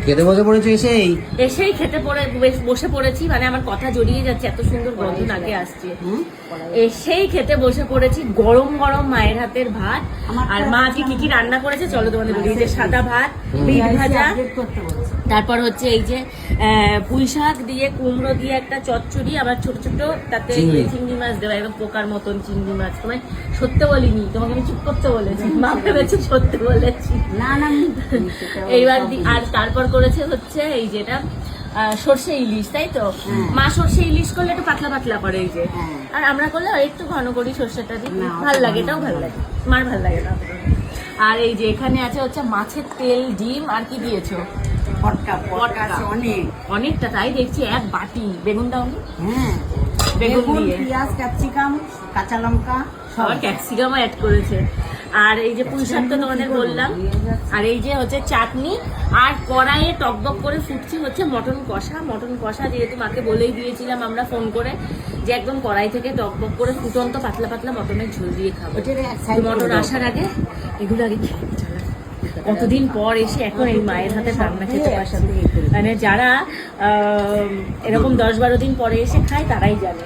খেতে বসে পড়েছো এসেই খেতে বসে পড়েছি, মানে আমার কথা জড়িয়ে যাচ্ছে, এত সুন্দর গন্ধ নাকে আসছে। এসেই খেতে বসে পড়েছি, গরম গরম মায়ের হাতের ভাত। আর মা আজকে কি কি রান্না করেছে চলো তোমাদের বলি। এই যে সাদা ভাত, বিট ভাজা, তারপর হচ্ছে এই যে পুঁই শাক দিয়ে কুমড়ো দিয়ে একটা চচ্চড়ি, আবার ছোট ছোট তাতে চিংড়ি মাছ দেওয়া, একদম পোকার মতন চিংড়ি মাছ। তোমায় সত্যি বলিনি, তোমাকে আমি চুপ করতে বলেছি, মা ভেবেছে সত্যি বলেছি। না না এইবার আর তারপর করেছে হচ্ছে এই যেটা সর্ষে ইলিশ, তাই তো? মা সর্ষে ইলিশ করলে একটু পাতলা পাতলা করে এই যে, আর আমরা করলে একটু ঘন করি সর্ষেটা দিয়ে, ভালো লাগে, এটাও ভালো লাগে, মার ভালো লাগে না। আর এই যে এখানে আছে হচ্ছে মাছের তেল, ডিম, আর কি দিয়েছো? অনেকটা, তাই দেখছি এক বাটি। বেগুন দাও নি? বেগুন দিয়ে পেঁয়াজ, ক্যাপসিকাম, কাঁচা লঙ্কা, সবার ক্যাপসিকামও অ্যাড করেছে। আর এই যে পুঁই শাক তো তোমাদের বললাম, আর এই যে হচ্ছে চাটনি, আর কড়াইয়ে টকবক করে ফুটছি হচ্ছে মটন কষা। মটন কষা যেহেতু মাকে বলেই দিয়েছিলাম আমরা ফোন করে যে একদম কড়াই থেকে টকবক করে ফুটন্ত পাতলা পাতলা মটনের ঝোল দিয়ে খাবো। মটন আসার আগে এগুলো আগে কতদিন পর এসে এখন এই মায়ের হাতে রান্না খেতে পারছি। মানে যারা এরকম 10-12 দিন পরে এসে খায় তারাই জানে।